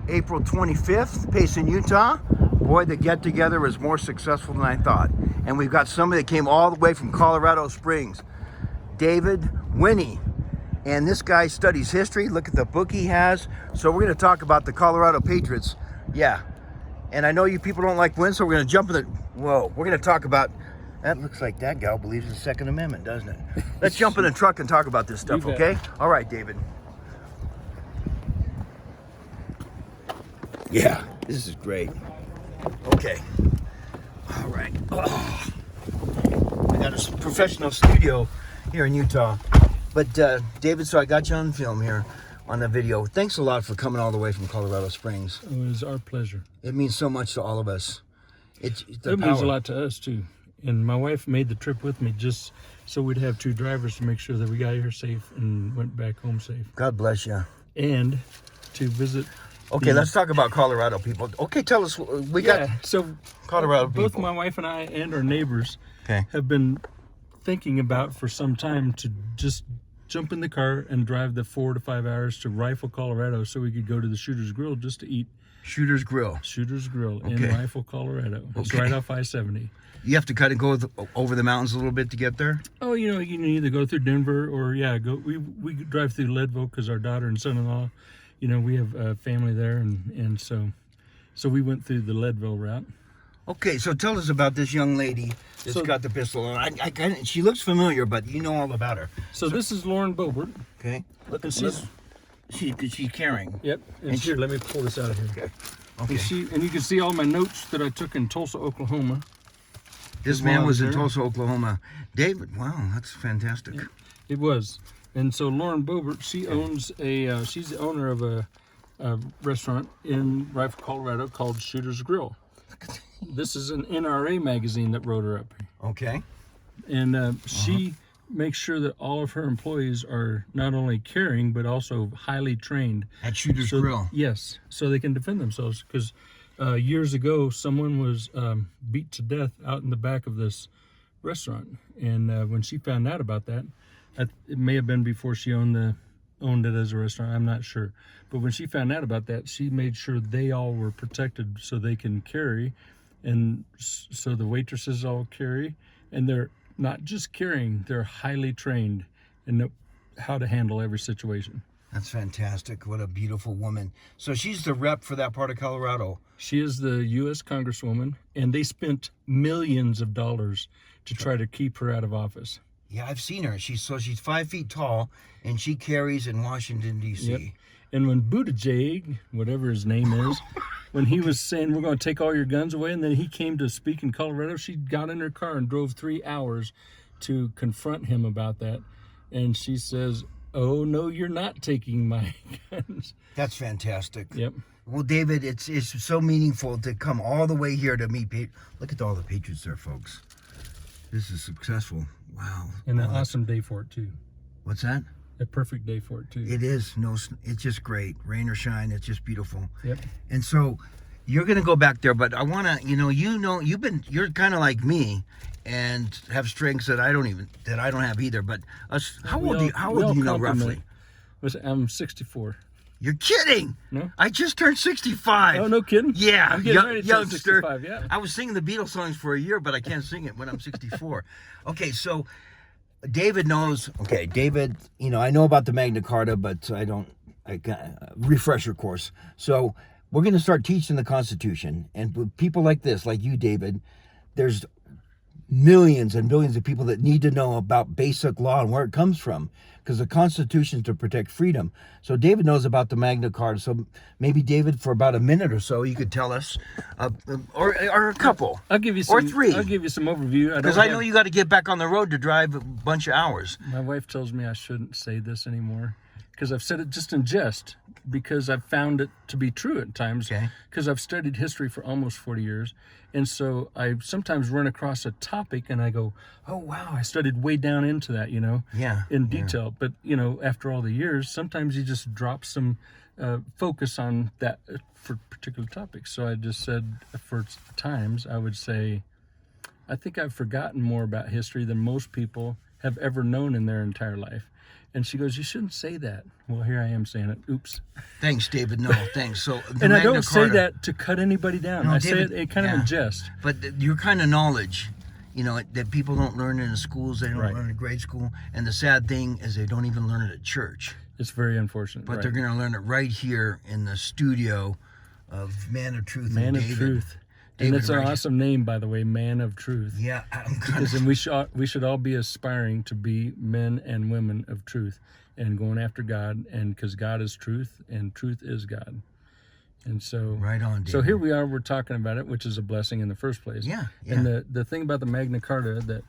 April 25th, Payson, Utah. Boy, the get-together was more successful than I thought. And we've got somebody that came all the way from Colorado Springs, David Winnie. And this guy studies history. Look at the book he has. So we're going to talk about the Colorado Patriots. Yeah. And I know you people don't like wins, so we're going to jump in the... Whoa. We're going to talk about... That looks like that gal believes in the Second Amendment, doesn't it? Let's jump in the truck and talk about this stuff, okay? All right, David. Yeah, this is great. Okay. All right. Oh. I got a professional studio here in Utah. But, David, so I got you on film here on the video. Thanks a lot for coming all the way from Colorado Springs. It was our pleasure. It means so much to all of us. It means a lot to us, too. And my wife made the trip with me just so we'd have two drivers to make sure that we got here safe and went back home safe. God bless you. And to visit... Okay, let's talk about Colorado people. Okay, tell us. We got Colorado people. Both my wife and I and our neighbors have been thinking about for some time to just jump in the car and drive the 4 to 5 hours to Rifle, Colorado, so we could go to the Shooter's Grill just to eat. Shooter's Grill. Shooter's Grill in Rifle, Colorado. It's right off I-70. You have to kind of go over the mountains a little bit to get there? Oh, you can either go through Denver or, we drive through Leadville because our daughter and son-in-law, we have a family there, and so we went through the Leadville route. Okay, so tell us about this young lady that's got the pistol on. She looks familiar, but you know all about her. So this is Lauren Bobert. Okay. Look, she's carrying. Yep. And here, let me pull this out of here. Okay. And you can see all my notes that I took in Tulsa, Oklahoma. This man was in Tulsa, Oklahoma. David, wow, that's fantastic. Yeah, it was. And so Lauren Bobert, she owns she's the owner of a restaurant in Rifle, Colorado called Shooter's Grill. This is an NRA magazine that wrote her up. Okay. And she makes sure that all of her employees are not only caring, but also highly trained. At Shooter's Grill? Yes, so they can defend themselves. Because years ago, someone was beat to death out in the back of this restaurant. And when she found out about that, it may have been before she owned it as a restaurant, I'm not sure. But when she found out about that, she made sure they all were protected so they can carry. And so the waitresses all carry. And they're not just carrying, they're highly trained and know how to handle every situation. That's fantastic. What a beautiful woman. So she's the rep for that part of Colorado. She is the U.S. Congresswoman, and they spent millions of dollars to try to keep her out of office. Yeah, I've seen her. She's 5 feet tall, and she carries in Washington, D.C. Yep. And when Buttigieg, whatever his name is, when he was saying, we're going to take all your guns away, and then he came to speak in Colorado, she got in her car and drove 3 hours to confront him about that. And she says, oh, no, you're not taking my guns. That's fantastic. Yep. Well, David, it's so meaningful to come all the way here to meet Look at all the Patriots there, folks. This is successful. Wow. And an awesome day for it, too. What's that? A perfect day for it, too. It is. It's just great. Rain or shine, it's just beautiful. Yep. And so you're going to go back there, but I want to, you're kind of like me and have strengths that I don't have either. But how old do you know roughly? I'm 64. You're kidding? No. I just turned 65. Oh, no kidding? Yeah. I'm getting ready to turn youngster. 65, yeah. I was singing the Beatles songs for a year, but I can't sing it when I'm 64. Okay, so David knows. Okay, David, I know about the Magna Carta, but I got refresher course. So we're going to start teaching the Constitution. And with people like this, like you, David, there's millions and billions of people that need to know about basic law and where it comes from, because the Constitution is to protect freedom. So David knows about the Magna Carta. So maybe, David, for about a minute or so, you could tell us, or a couple. I'll give you some, or 3. I'll give you some overview. Because I know you got to get back on the road to drive a bunch of hours. My wife tells me I shouldn't say this anymore, because I've said it just in jest, because I've found it to be true at times, because I've studied history for almost 40 years. And so I sometimes run across a topic and I go, oh, wow, I studied way down into that, in detail. But, after all the years, sometimes you just drop some focus on that for particular topics. So I just said, for times, I would say, I think I've forgotten more about history than most people have ever known in their entire life. And she goes, "You shouldn't say that." Well, here I am saying it. Oops. Thanks, David. No, thanks. So, And I don't say that to cut anybody down. No, I David, say it kind of in jest. But your kind of knowledge, that people don't learn in the schools, they don't Right. learn in grade school. And the sad thing is they don't even learn it at church. It's very unfortunate. But right. they're going to learn it right here in the studio of Man of Truth. Man and of David. Truth. David, And it's an right? awesome name, by the way, Man of Truth. Yeah, Because then we should all be aspiring to be men and women of truth and going after God, and because God is truth and truth is God. And so right on, David. So here we are, we're talking about it, which is a blessing in the first place. Yeah. And the thing about the Magna Carta that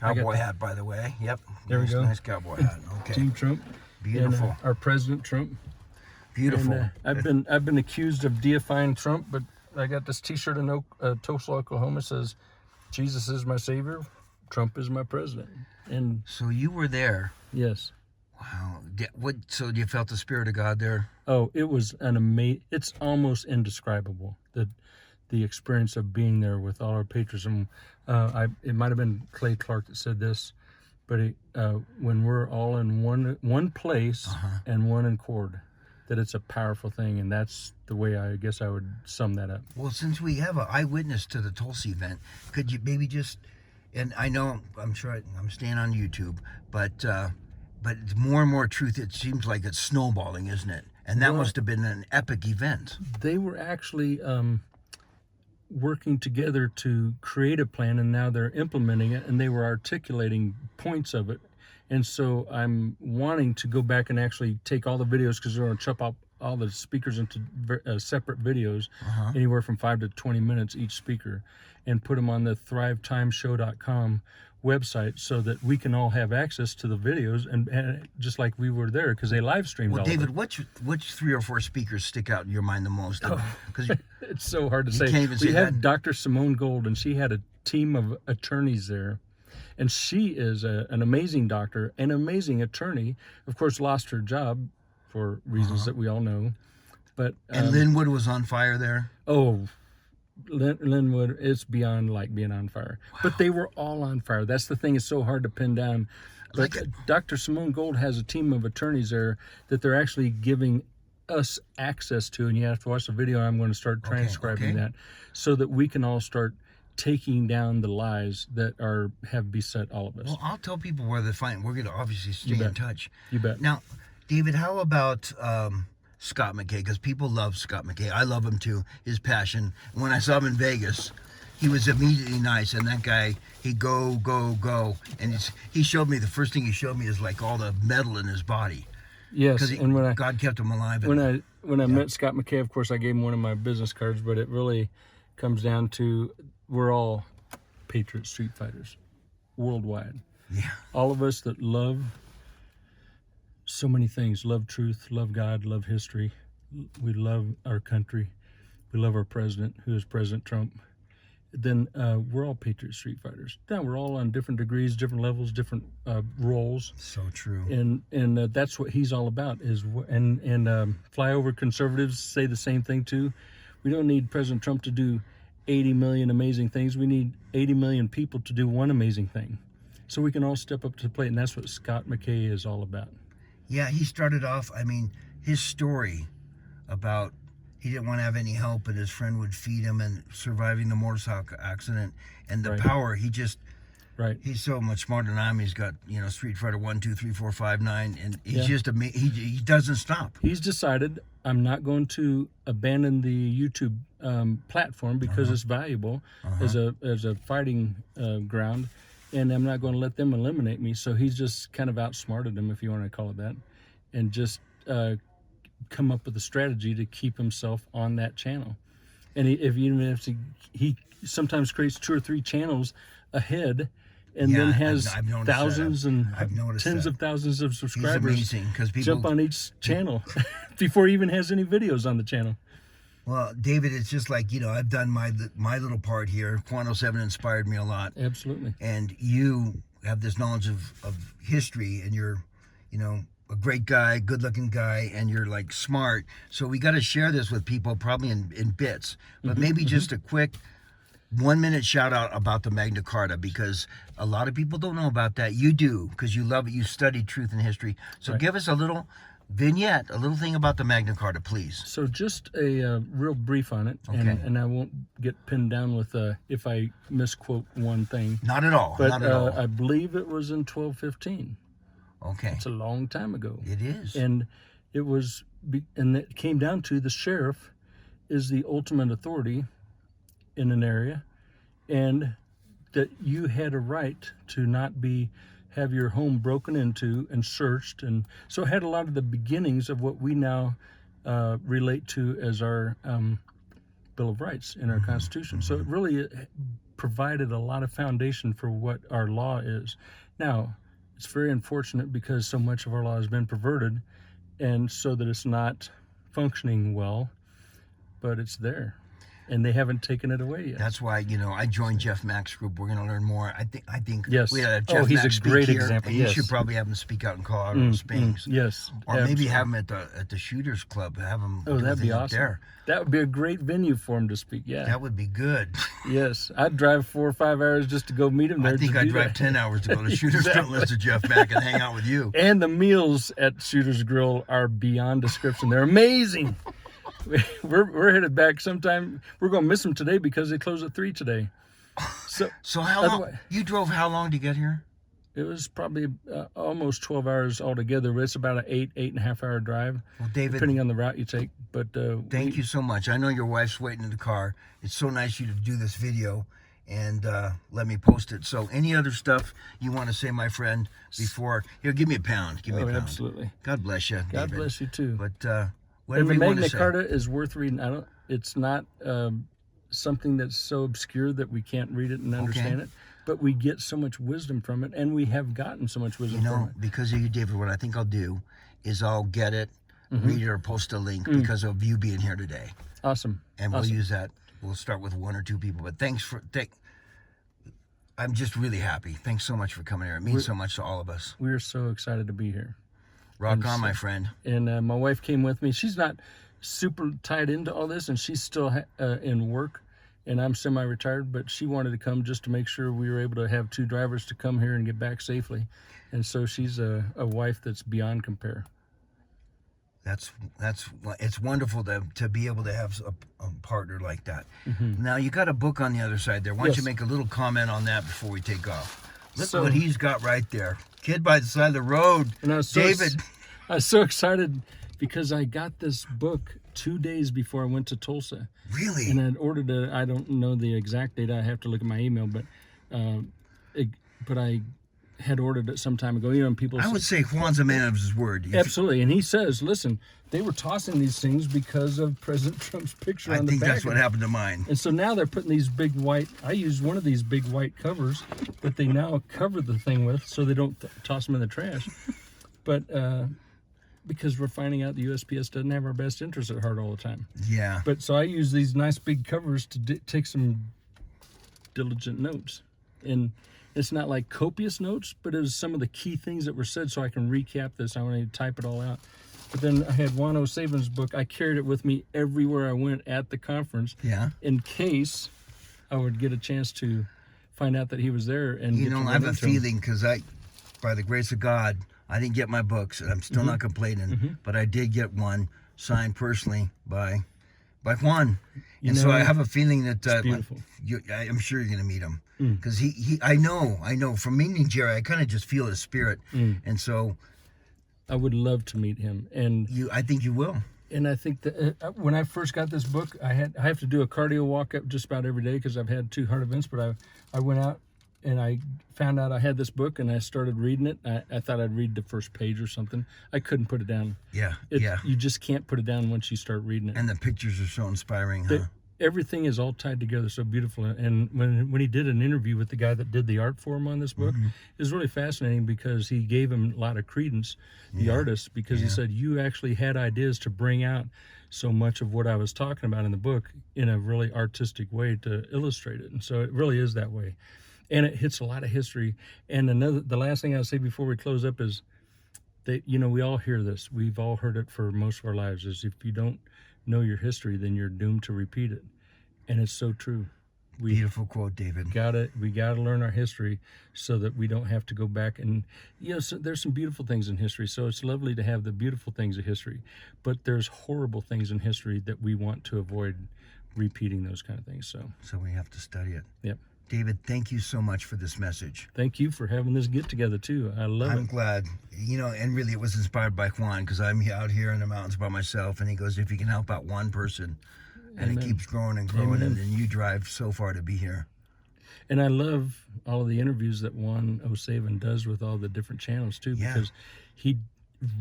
Cowboy hat, by the way. Yep. There we go. Nice cowboy hat. Okay. Team Trump, Beautiful. and, our President Trump. Beautiful. And, I've been accused of deifying Trump, but I got this T-shirt in Tulsa, Oklahoma, says, "Jesus is my savior, Trump is my president." And So you were there. yes. Wow. So you felt the Spirit of God there? Oh, it was it's almost indescribable, the experience of being there with all our patriotism. It might have been Clay Clark that said this, but when we're all in one place and one accord, that it's a powerful thing, and that's the way I guess I would sum that up. Well, since we have an eyewitness to the Tulsa event, could you maybe just, and I know, I'm sure I'm staying on YouTube, but it's more and more truth. It seems like it's snowballing, isn't it? And that must have been an epic event. They were actually working together to create a plan, and now they're implementing it, and they were articulating points of it. And so I'm wanting to go back and actually take all the videos, because they're going to chop up all the speakers into separate videos, anywhere from 5 to 20 minutes each speaker, and put them on the thrivetimeshow.com website so that we can all have access to the videos, and just like we were there, because they live streamed all David, of it. which 3 or 4 speakers stick out in your mind the most? Because It's so hard to say. can't even We say had that. Dr. Simone Gold, and she had a team of attorneys there. And she is an amazing doctor, an amazing attorney. Of course, lost her job for reasons that we all know. But and Linwood was on fire there. oh, Linwood, it's beyond like being on fire. But they were all on fire. That's the thing. It's so hard to pin down. But Dr. Simone Gold has a team of attorneys there that they're actually giving us access to. And you have to watch the video. I'm going to start transcribing that so that we can all start taking down the lies that have beset all of us. Well, I'll tell people where to find. We're going to obviously stay in touch. You bet. Now, David, how about Scott McKay? Because people love Scott McKay. I love him too. His passion. When I saw him in Vegas, he was immediately nice. And that guy, he go. And he showed me, the first thing he showed me is like all the metal in his body. Yes, Because and God kept him alive. when I met Scott McKay, of course, I gave him one of my business cards, but it really comes down to we're all Patriot Street Fighters worldwide. Yeah. All of us that love so many things, love truth, love God, love history. We love our country. We love our president, who is President Trump. Then we're all Patriot Street Fighters. Now we're all on different degrees, different levels, different roles. So true. And that's what he's all about. And flyover conservatives say the same thing too. We don't need President Trump to do 80 million amazing things. We need 80 million people to do one amazing thing, so we can all step up to the plate. And that's what Scott McKay is all about. Yeah, he started off, his story about he didn't want to have any help, and his friend would feed him, and surviving the motorcycle accident, and the power, he's so much smarter than I am. He's got, Street Fighter 1, 2, 3, 4, 5, 9, and he's just amazing. He doesn't stop. He's decided, I'm not going to abandon the YouTube platform because it's valuable as a fighting ground, and I'm not going to let them eliminate me. So he's just kind of outsmarted them, if you want to call it that, and just come up with a strategy to keep himself on that channel. And he sometimes creates 2 or 3 channels ahead, and then has thousands and tens of thousands of subscribers. He's amazing, because people jump on each channel before he even has any videos on the channel. Well, David, it's just like, I've done my little part here. Quantum 7 inspired me a lot. Absolutely. And you have this knowledge of history, and you're, a great guy, good-looking guy, and you're like smart. So we got to share this with people, probably in bits, but maybe just a quick 1 minute shout out about the Magna Carta, because a lot of people don't know about that. You do, because you love it. You studied truth and history. So Right. give us a little vignette, a little thing about the Magna Carta, please. So just a real brief on it, Okay. and I won't get pinned down with if I misquote one thing. Not at all. But Not at all. I believe it was in 1215. Okay. It's a long time ago. It is. And it was, and it came down to the sheriff is the ultimate authority in an area, and that you had a right to not have your home broken into and searched, and so it had a lot of the beginnings of what we now relate to as our Bill of Rights in our Constitution. So it really provided a lot of foundation for what our law is. Now, it's very unfortunate because so much of our law has been perverted, and so that it's not functioning well, but it's there, and they haven't taken it away yet. That's why, I joined Jeff Mack's group. We're going to learn more. I think Yes. we had Jeff he's Mack a speak great here, example, and yes. you should probably have him speak out in Colorado Springs. Yes. Or maybe absolutely. have him at the Shooters Club. Have him Oh, do a that'd thing be up awesome. there. That would be a great venue for him to speak. Yeah. That would be good. Yes. I'd drive 4 or 5 hours just to go meet him there. I think to I'd do drive that. 10 hours to go to Shooters Club, Exactly. listen to Jeff Mack, and hang out with you. And the meals at Shooter's Grill are beyond description. They're amazing. We're headed back sometime. We're going to miss them today because they close at 3 today. So how long? Otherwise- You drove how long to get here? It was probably almost 12 hours altogether, but it's about an 8.5 hour drive, Well, David, depending on the route you take. But thank you so much. I know your wife's waiting in the car. It's so nice of you to do this video and let me post it. So any other stuff you want to say, my friend, before... Here, give me a pound. Give me a Oh, pound. absolutely. God bless you, God David. bless you too. But And whatever the you want to Magna say. Carta is worth reading. It's not something that's so obscure that we can't read it and understand it, but we get so much wisdom from it, and we have gotten so much wisdom from it. Because of you, David, what I think I'll do is I'll get it, read it, or post a link because of you being here today. Awesome. And we'll Awesome. use that. We'll start with 1 or 2 people. But I'm just really happy. Thanks so much for coming here. It means so much to all of us. We're so excited to be here. Rock on, my friend. And my wife came with me. She's not super tied into all this, and she's still in work, and I'm semi-retired, but she wanted to come just to make sure we were able to have 2 drivers to come here and get back safely. And so she's a wife that's beyond compare. It's wonderful to be able to have a partner like that. Now, you got a book on the other side there. Why don't you Yes. make a little comment on that before we take off? Look So- what he's got right there. Kid by the side of the road. And I was so David. I was so excited because I got this book 2 days before I went to Tulsa. Really? And I'd ordered it. I don't know the exact date. I have to look at my email, but I had ordered it some time ago. And people I would say Juan's a man of his word. absolutely. And he says, listen, they were tossing these things because of President Trump's picture I on the think back. that's what happened to mine. And so now they're putting these big white, I used one of these big white covers that they now cover the thing with so they don't toss them in the trash. But because we're finding out the USPS doesn't have our best interests at heart all the time. Yeah. But so I use these nice big covers to take some diligent notes. And it's not like copious notes, but it was some of the key things that were said so I can recap this. I want to type it all out. But then I had Juan O'Savin's book. I carried it with me everywhere I went at the conference Yeah. in case I would get a chance to find out that he was there. And You get know, to I run have a into him. feeling because by the grace of God, I didn't get my books, and I'm still not complaining, but I did get one signed personally by Juan. And so I have a feeling that beautiful. I'm sure you're going to meet him because I know from meeting Jerry, I kind of just feel his spirit, and so I would love to meet him. And I think you will. And I think that when I first got this book, I have to do a cardio walk up just about every day because I've had 2 heart events. But I went out and I found out I had this book and I started reading it. I thought I'd read the first page or something. I couldn't put it down. Yeah, You just can't put it down once you start reading it. And the pictures are so inspiring, huh? Everything is all tied together so beautiful. And when he did an interview with the guy that did the art for him on this book, it was really fascinating because he gave him a lot of credence, the artist, because he said, you actually had ideas to bring out so much of what I was talking about in the book in a really artistic way to illustrate it. And so it really is that way. And it hits a lot of history. And the last thing I'll say before we close up is that, we all hear this. We've all heard it for most of our lives, is if you don't know your history, then you're doomed to repeat it. And it's so true. Beautiful quote, David. We gotta learn our history so that we don't have to go back and so there's some beautiful things in history. So it's lovely to have the beautiful things of history, but there's horrible things in history that we want to avoid repeating those kind of things. So we have to study it. Yep. David, thank you so much for this message. Thank you for having this get together too. I love it. I'm glad, and really it was inspired by Juan, because I'm out here in the mountains by myself, and he goes, if you can help out one person, and Amen. it keeps growing and growing, Amen. and then you drive so far to be here. And I love all of the interviews that Juan O'Savin does with all the different channels too, Yeah. because he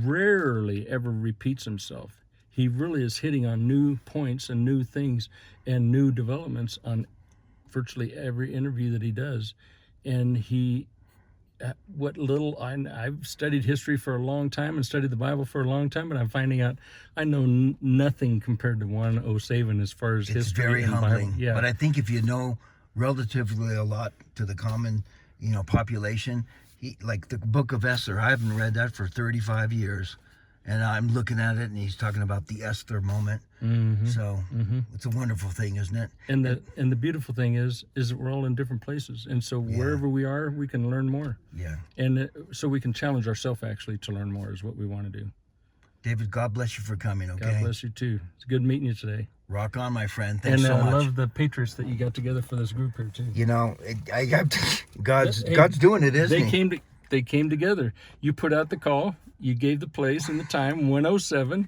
rarely ever repeats himself. He really is hitting on new points and new things and new developments on virtually every interview that he does. And what little I've studied history for a long time and studied the Bible for a long time, but I'm finding out I know nothing compared to Juan O'Savin as far as It's history very and humbling. Bible. Yeah. But I think if you know relatively a lot to the common, population, like the Book of Esther, I haven't read that for 35 years. And I'm looking at it, and he's talking about the Esther moment. Mm-hmm. So it's a wonderful thing, isn't it? And the beautiful thing is that we're all in different places, and so wherever we are, we can learn more. Yeah. And so we can challenge ourselves actually to learn more is what we want to do. David, God bless you for coming, okay? God bless you too. It's good meeting you today. Rock on, my friend. Thanks And so I much. love the Patriots that you got together for this group here too. God's Hey, God's doing it, isn't he? They came together. You put out the call. You gave the place and the time, 1:07.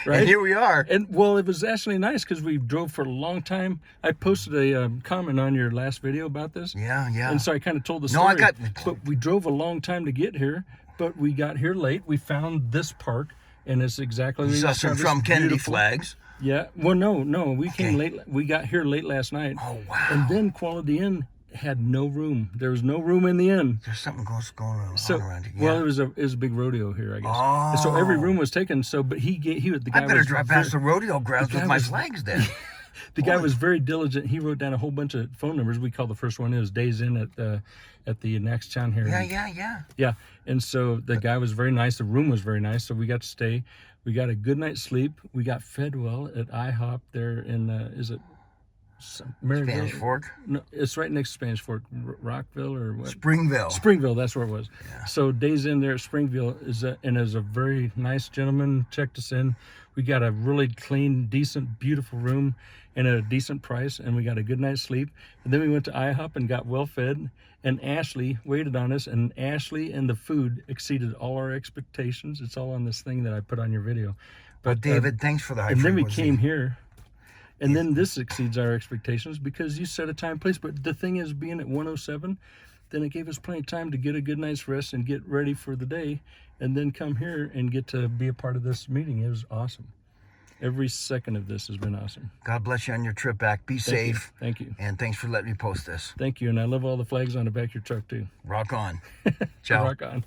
Right? And here we are. And well, it was actually nice because we drove for a long time. I posted a comment on your last video about this. Yeah, yeah. And so I kind of told the No, story. But we drove a long time to get here, but we got here late. We found this park, and it's exactly You saw some Trump Kennedy flags. Yeah. Well, no. We came late. We got here late last night. Oh, wow. And then Quality Inn had no room. There was no room in the inn. There's something going on around here. Well, it was a big rodeo here, I guess. Oh. And so every room was taken. So, but the guy I better was drive past the rodeo grounds with my flags then. The guy was very diligent. He wrote down a whole bunch of phone numbers. We called the first one. It was Days In at the next town here. Yeah. Yeah. And so the guy was very nice. The room was very nice. So we got to stay. We got a good night's sleep. We got fed well at IHOP there in is it Maryville? Spanish Fork? No, it's right next to Spanish Fork, Rockville or what? Springville, that's where it was. Yeah. So Days In there at Springville is a very nice gentleman, checked us in. We got a really clean, decent, beautiful room and at a decent price, and we got a good night's sleep. And then we went to IHOP and got well fed, and Ashley waited on us, and Ashley and the food exceeded all our expectations. It's all on this thing that I put on your video. But David, thanks for the high And then we frequency. came here. And then this exceeds our expectations because you set a time and place. But the thing is, being at 1:07, then it gave us plenty of time to get a good night's rest and get ready for the day, and then come here and get to be a part of this meeting. It was awesome. Every second of this has been awesome. God bless you on your trip back. Be safe. Thank you. And thanks for letting me post this. Thank you. And I love all the flags on the back of your truck, too. Rock on. Ciao. Rock on.